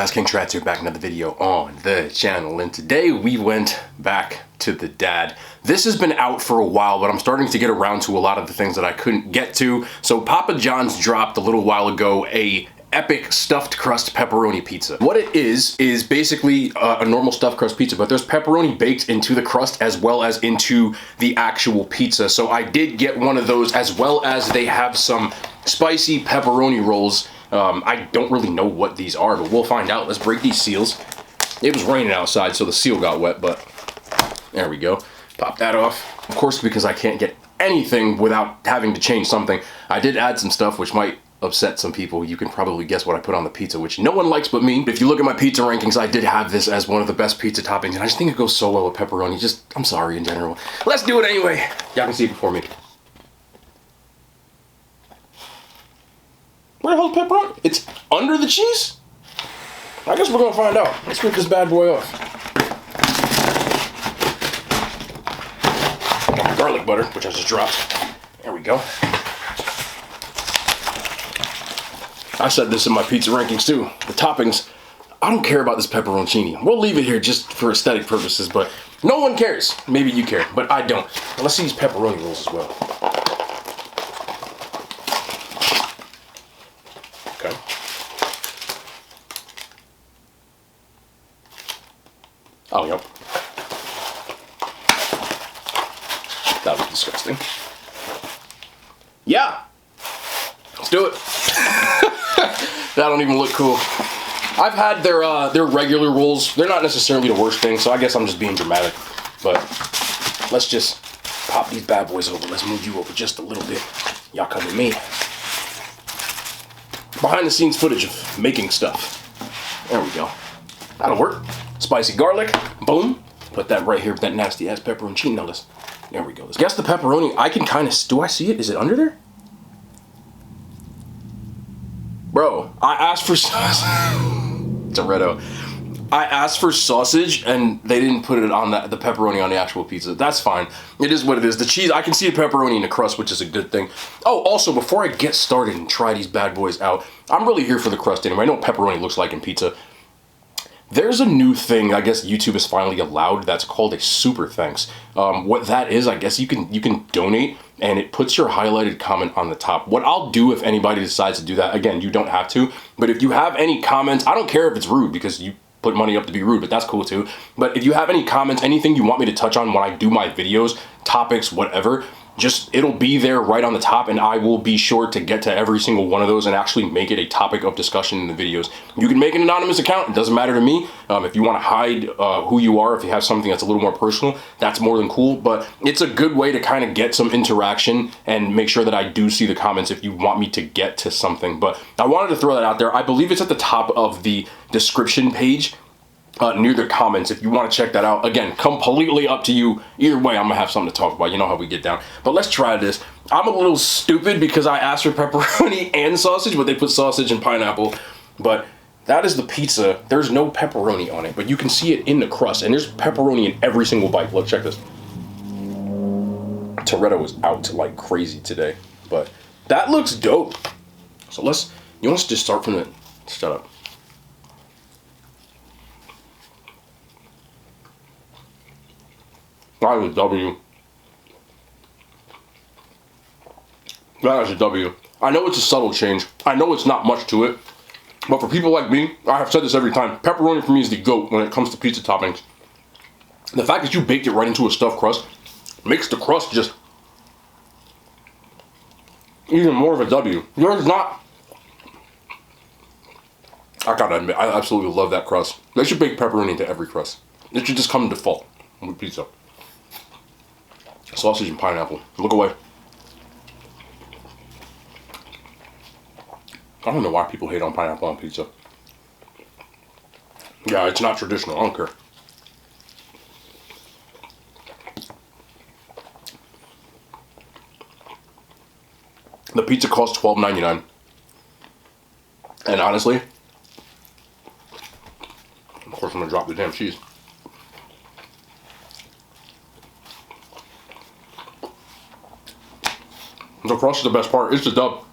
guys? King Trats here, back another video on the channel, and today we went back to the dad. This has been out for a while, but I'm starting to get around to a lot of the things that I couldn't get to. So Papa John's dropped a little while ago a epic stuffed crust pepperoni pizza. What it is basically a normal stuffed crust pizza, but there's pepperoni baked into the crust as well as into the actual pizza. So I did get one of those, as well as they have some spicy pepperoni rolls. I don't really know what these are, but we'll find out. Let's break these seals. It was raining outside, so the seal got wet, but there we go. Pop that off. Of course, because I can't get anything without having to change something, I did add some stuff which might upset some people. You can probably guess what I put on the pizza, which no one likes but me. If you look at my pizza rankings, I did have this as one of the best pizza toppings, and I just think it goes so well with pepperoni. I'm sorry in general. Let's do it anyway. Y'all can see it before me. Where the hell's pepperoni? It's under the cheese? I guess we're gonna find out. Let's rip this bad boy off. Garlic butter, which I just dropped. There we go. I said this in my pizza rankings too. The toppings, I don't care about this pepperoncini. We'll leave it here just for aesthetic purposes, but no one cares. Maybe you care, but I don't. Let's see these pepperoni rolls as well. Okay. Oh, yep. That was disgusting. Yeah. Let's do it. That don't even look cool. I've had their regular rolls. They're not necessarily the worst thing, so I guess I'm just being dramatic. But let's just pop these bad boys over. Let's move you over just a little bit. Y'all come with me. Behind the scenes footage of making stuff. There we go. That'll work. Spicy garlic. Boom. Put that right here with that nasty ass pepperoncini. Now let's. There we go. Let's guess the pepperoni. I can kind of. Do I see it? Is it under there? Bro, I asked for sausage. Toretto. I asked for sausage and they didn't put it on the pepperoni on the actual pizza. That's fine. It is what it is. The cheese, I can see the pepperoni in the crust, which is a good thing. Oh, also, before I get started and try these bad boys out, I'm really here for the crust anyway. I know what pepperoni looks like in pizza. There's a new thing, I guess YouTube has finally allowed, that's called a super thanks. What that is, I guess you can donate, and it puts your highlighted comment on the top. What I'll do if anybody decides to do that, again, you don't have to, but if you have any comments, I don't care if it's rude because you put money up to be rude, but that's cool too. But if you have any comments, anything you want me to touch on when I do my videos, topics, whatever, just, it'll be there right on the top, and I will be sure to get to every single one of those and actually make it a topic of discussion in the videos. You can make an anonymous account. It doesn't matter to me. If you want to hide who you are, if you have something that's a little more personal, that's more than cool. But it's a good way to kind of get some interaction and make sure that I do see the comments if you want me to get to something. But I wanted to throw that out there. I believe it's at the top of the description page. Near the comments, if you want to check that out. Again, completely up to you. Either way, I'm gonna have something to talk about. You know how we get down. But let's try this. I'm a little stupid because I asked for pepperoni and sausage, but they put sausage and pineapple. But that is the pizza. There's no pepperoni on it, but you can see it in the crust, and there's pepperoni in every single bite. Look, check this. Toretto is out like crazy today, but that looks dope. So you want us to just start from the, shut up. That is a W. That is a W. I know it's a subtle change. I know it's not much to it. But for people like me, I have said this every time, pepperoni for me is the GOAT when it comes to pizza toppings. The fact that you baked it right into a stuffed crust makes the crust just even more of a W. There's not... I gotta admit, I absolutely love that crust. They should bake pepperoni into every crust. It should just come default with pizza. Sausage and pineapple. Look away. I don't know why people hate on pineapple on pizza. Yeah, it's not traditional. I don't care. The pizza costs $12.99. And honestly, of course I'm gonna drop the damn cheese. The crust is the best part. It's the dub.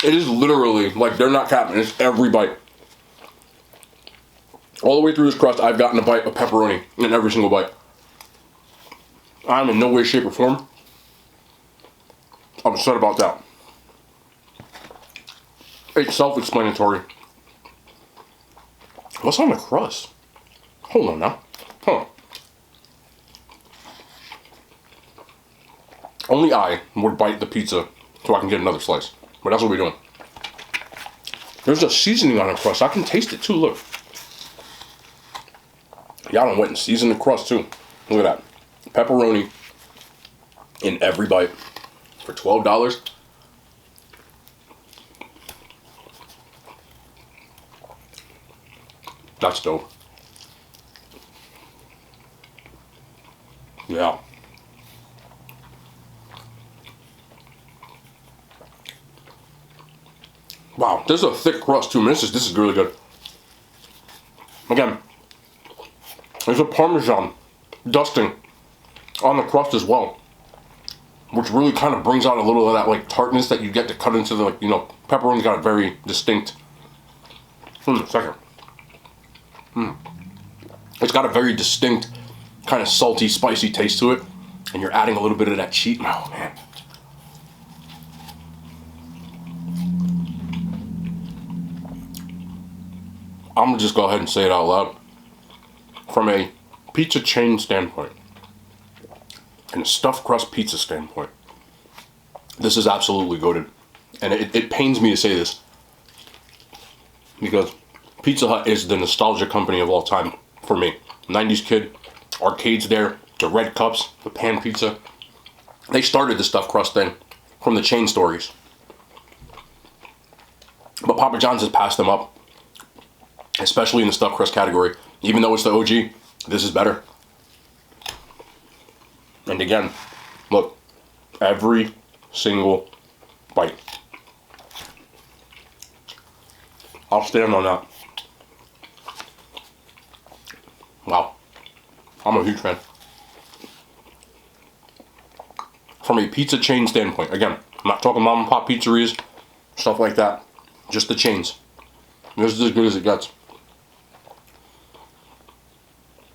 It is literally, like, they're not capping. It's every bite. All the way through this crust, I've gotten a bite of pepperoni in every single bite. I'm in no way, shape, or form upset about that. It's self-explanatory. What's on the crust? Hold on now. Huh. Only I would bite the pizza so I can get another slice. But that's what we're doing. There's a seasoning on the crust. I can taste it too, look. Y'all done went and seasoned the crust too. Look at that. Pepperoni in every bite for $12. That's dope. Yeah. Wow, this is a thick crust too. This is really good. Again, there's a Parmesan dusting on the crust as well, which really kind of brings out a little of that like tartness that you get to cut into the, like, you know, pepperoni's got a very distinct. Second. It's got a very distinct kind of salty, spicy taste to it, and you're adding a little bit of that cheese. Oh man. I'm gonna just go ahead and say it out loud. From a pizza chain standpoint and a stuffed crust pizza standpoint, this is absolutely goated. And it pains me to say this because Pizza Hut is the nostalgia company of all time for me. 90s kid, arcades there, the red cups, the pan pizza. They started the stuffed crust thing from the chain stories. But Papa John's has passed them up, especially in the stuffed crust category. Even though it's the OG, this is better. And again, look, every single bite. I'll stand on that. Wow. I'm a huge fan. From a pizza chain standpoint, again, I'm not talking mom and pop pizzerias, stuff like that. Just the chains. This is as good as it gets.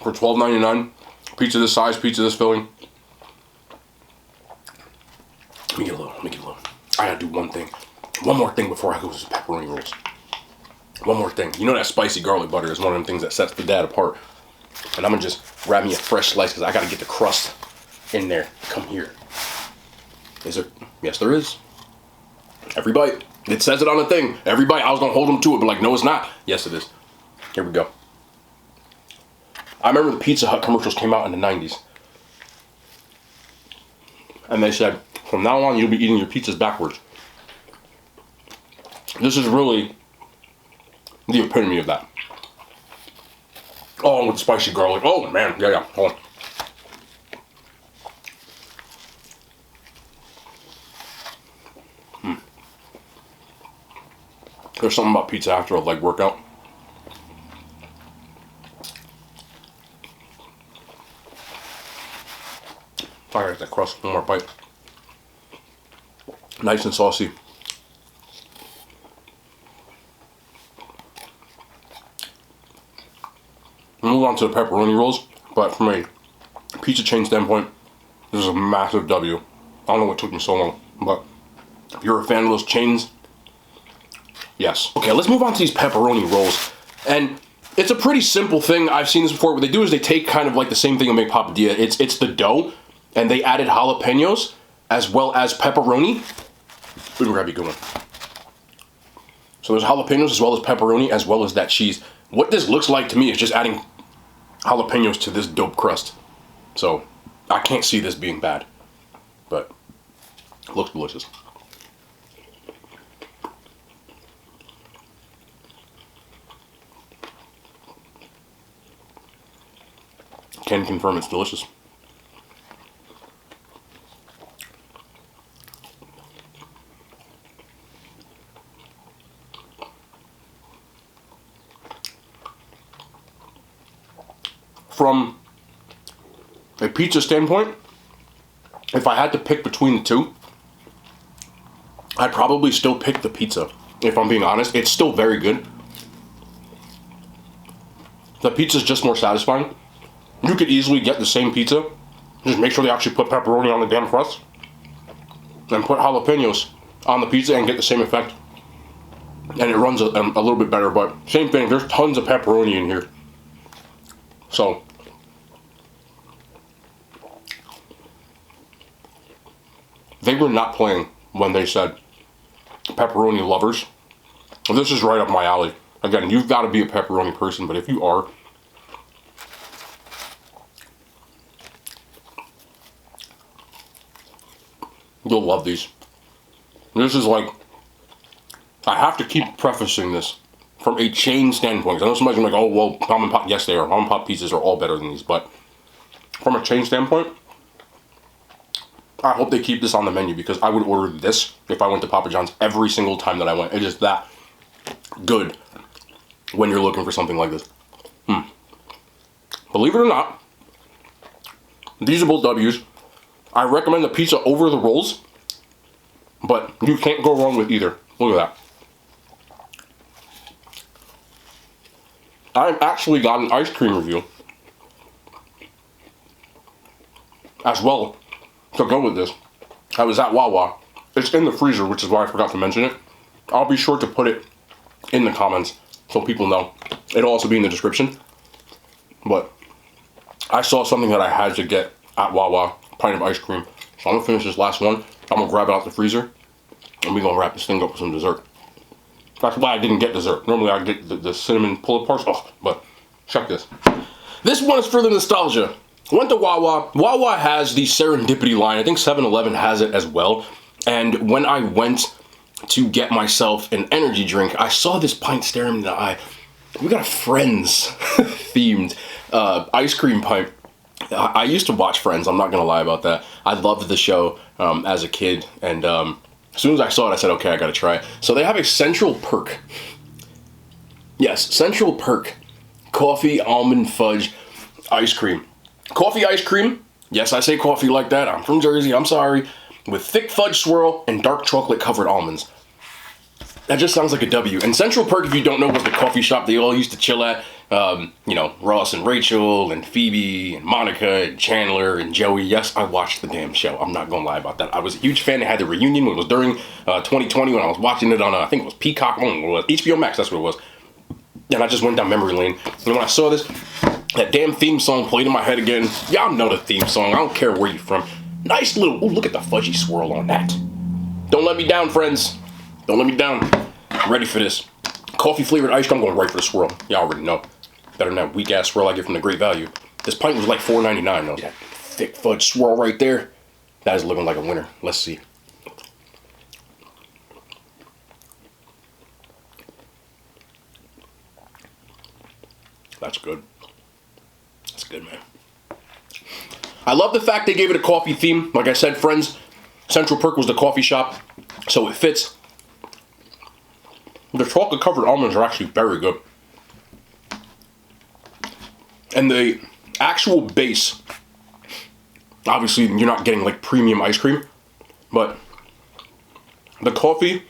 For $12.99, pizza this size, pizza this filling. Let me get a little. I gotta do one thing. One more thing before I go to the pepperoni rolls. One more thing. You know that spicy garlic butter is one of them things that sets the dad apart. And I'm gonna just grab me a fresh slice because I gotta get the crust in there. Come here. Is there? Yes, there is. Every bite. It says it on the thing. Every bite. I was gonna hold them to it, but like, no, it's not. Yes, it is. Here we go. I remember the Pizza Hut commercials came out in the 90s. And they said, from now on, you'll be eating your pizzas backwards. This is really the epitome of that. Oh, with spicy garlic. Oh, man. Yeah. Hold on. There's something about pizza after a leg workout. I got that crust. One more bite. Nice and saucy. We'll move on to the pepperoni rolls, but from a pizza chain standpoint, this is a massive W. I don't know what took me so long, but if you're a fan of those chains, yes. Okay, let's move on to these pepperoni rolls. And it's a pretty simple thing. I've seen this before. What they do is they take kind of like the same thing and make papadilla. It's the dough, and they added jalapenos as well as pepperoni. Let me grab you a good one. So there's jalapenos as well as pepperoni as well as that cheese. What this looks like to me is just adding jalapenos to this dope crust. So I can't see this being bad, but it looks delicious. Can confirm it's delicious. From a pizza standpoint, if I had to pick between the two, I'd probably still pick the pizza. If I'm being honest, it's still very good. The pizza's just more satisfying. You could easily get the same pizza. Just make sure they actually put pepperoni on the damn crust. And put jalapenos on the pizza and get the same effect. And it runs a little bit better, but same thing, there's tons of pepperoni in here. So, they were not playing when they said pepperoni lovers. This is right up my alley. Again, you've got to be a pepperoni person, but if you are, you'll love these. This is like, I have to keep prefacing this from a chain standpoint. I know somebody's like, oh, well, mom and pop, yes they are. Mom and pop pizzas are all better than these, but from a chain standpoint, I hope they keep this on the menu because I would order this if I went to Papa John's every single time that I went. It is that good when you're looking for something like this. Believe it or not, these are both W's. I recommend the pizza over the rolls, but you can't go wrong with either. Look at that. I've actually got an ice cream review as well to go with this. I was at Wawa. It's in the freezer, which is why I forgot to mention it. I'll be sure to put it in the comments so people know. It'll also be in the description. But I saw something that I had to get at Wawa, pint of ice cream. So I'm gonna finish this last one. I'm gonna grab it out the freezer and we're gonna wrap this thing up with some dessert. That's why I didn't get dessert. Normally I get the cinnamon pull-aparts. Oh, but check this. This one is for the nostalgia. Went to Wawa. Wawa has the Serendipity line. I think 7-Eleven has it as well. And when I went to get myself an energy drink, I saw this pint staring me in the eye. We got a Friends themed ice cream pint. I used to watch Friends. I'm not gonna lie about that. I loved the show as a kid, and as soon as I saw it, I said, okay, I gotta try it. So they have a Central Perk. Yes, Central Perk coffee almond fudge ice cream. Coffee ice cream. Yes, I say coffee like that. I'm from Jersey. I'm sorry. With thick fudge swirl and dark chocolate covered almonds. That just sounds like a W. And Central Perk, if you don't know, was the coffee shop they all used to chill at. You know, Ross and Rachel and Phoebe and Monica and Chandler and Joey. Yes, I watched the damn show. I'm not gonna lie about that. I was a huge fan. They had the reunion when it was during 2020 when I was watching it on, I think it was Peacock, it was HBO Max, that's what it was. And I just went down memory lane. And when I saw this, that damn theme song played in my head again. Y'all know the theme song. I don't care where you're from. Nice little, ooh, look at the fudgy swirl on that. Don't let me down, friends. Don't let me down. I'm ready for this. Coffee flavored ice cream, I'm going right for the swirl. Y'all already know. Better than that weak ass swirl I get from the Great Value. This pint was like $4.99 though. That thick fudge swirl right there. That is looking like a winner. Let's see. That's good. That's good, man. I love the fact they gave it a coffee theme. Like I said, Friends, Central Perk was the coffee shop, so it fits. The chocolate covered almonds are actually very good. And the actual base, obviously you're not getting like premium ice cream, but the coffee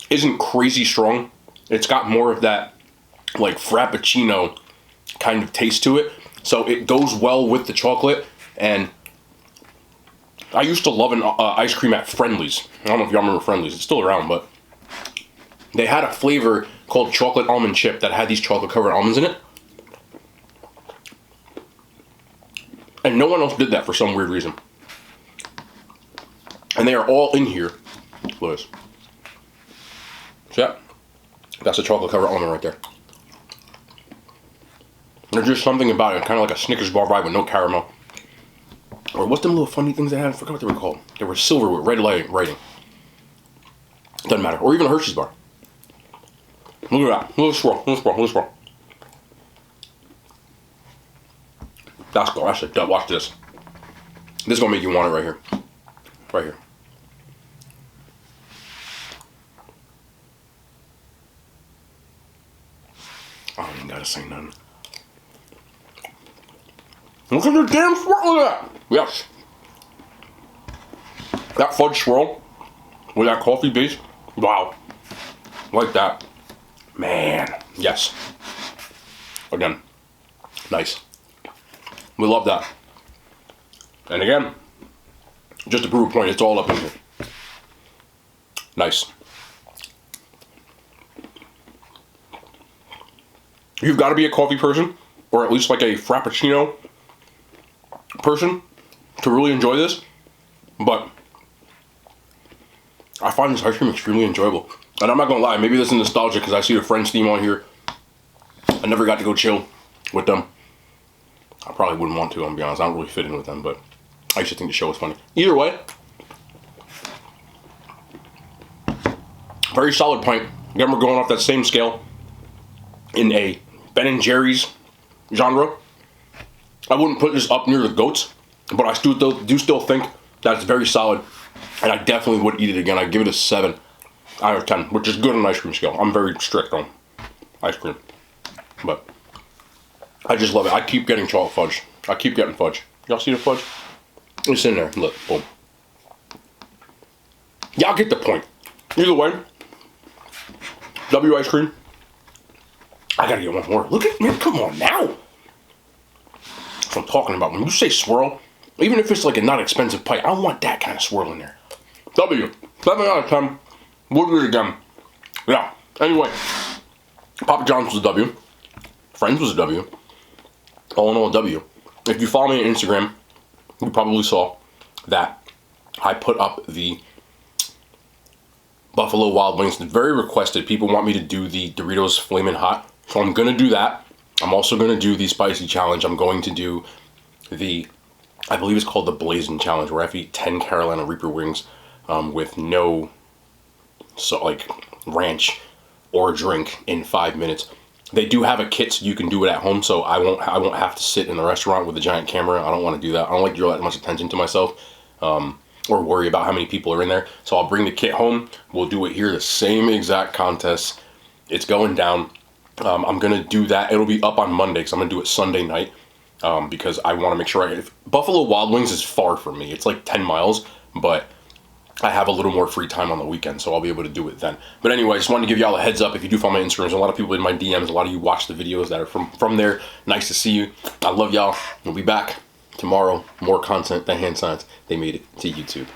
isn't crazy strong. It's got more of that like frappuccino kind of taste to it. So it goes well with the chocolate. And I used to love an ice cream at Friendly's. I don't know if y'all remember Friendly's. It's still around, but they had a flavor called chocolate almond chip that had these chocolate covered almonds in it. And no one else did that for some weird reason. And they are all in here. Look at this. See that? That's a chocolate covered almond right there. There's just something about it, kind of like a Snickers bar vibe with no caramel. Or what's them little funny things they had? I forgot what they were called. They were silver with red writing. Doesn't matter. Or even a Hershey's bar. Look at that. Little swirl. Little swirl. Little swirl. That's good. That's a dub. Watch this. This is gonna make you want it right here. Right here. I don't even gotta say nothing. Look at the damn swirl. Look at that. Yes. That fudge swirl with that coffee base. Wow. Like that. Man. Yes. Again. Nice. We love that. And again, just to prove a point, it's all up in here. Nice. You've got to be a coffee person, or at least like a Frappuccino person, to really enjoy this. But I find this ice cream extremely enjoyable. And I'm not going to lie, maybe this is nostalgia because I see the Friends theme on here. I never got to go chill with them. I probably wouldn't want to, I'm going to be honest. I don't really fit in with them, but I used to think the show was funny. Either way, very solid pint. Again, we're going off that same scale in a Ben & Jerry's genre. I wouldn't put this up near the GOATs, but I do still think that it's very solid, and I definitely would eat it again. I'd give it a 7 out of 10, which is good on an ice cream scale. I'm very strict on ice cream, but I just love it. I keep getting chocolate fudge. I keep getting fudge. Y'all see the fudge? It's in there. Look, boom. Y'all get the point. Either way, W ice cream. I gotta get one more. Look at me. Come on now. That's what I'm talking about. When you say swirl, even if it's like a not expensive pint, I want that kind of swirl in there. W. 7 out of 10. We'll do it again. Yeah. Anyway, Papa John's was a W. Friends was a W. All in all, a W. If you follow me on Instagram, you probably saw that I put up the Buffalo Wild Wings. It's very requested. People want me to do the Doritos Flamin' Hot. So I'm going to do that. I'm also going to do the Spicy Challenge. I'm going to do the, I believe it's called the Blazing Challenge, where I have to eat 10 Carolina Reaper wings with no, so like, ranch or drink in 5 minutes. They do have a kit so you can do it at home, so I won't have to sit in the restaurant with a giant camera. I don't want to do that. I don't like to draw that much attention to myself or worry about how many people are in there. So I'll bring the kit home. We'll do it here, the same exact contest. It's going down. I'm going to do that. It'll be up on Monday because I'm going to do it Sunday night because I want to make sure Buffalo Wild Wings is far from me. It's like 10 miles, but I have a little more free time on the weekend, so I'll be able to do it then. But anyway, I just wanted to give y'all a heads up. If you do follow my Instagram, there's a lot of people in my DMs. A lot of you watch the videos that are from there. Nice to see you. I love y'all. We'll be back tomorrow. More content. The hand signs. They made it to YouTube.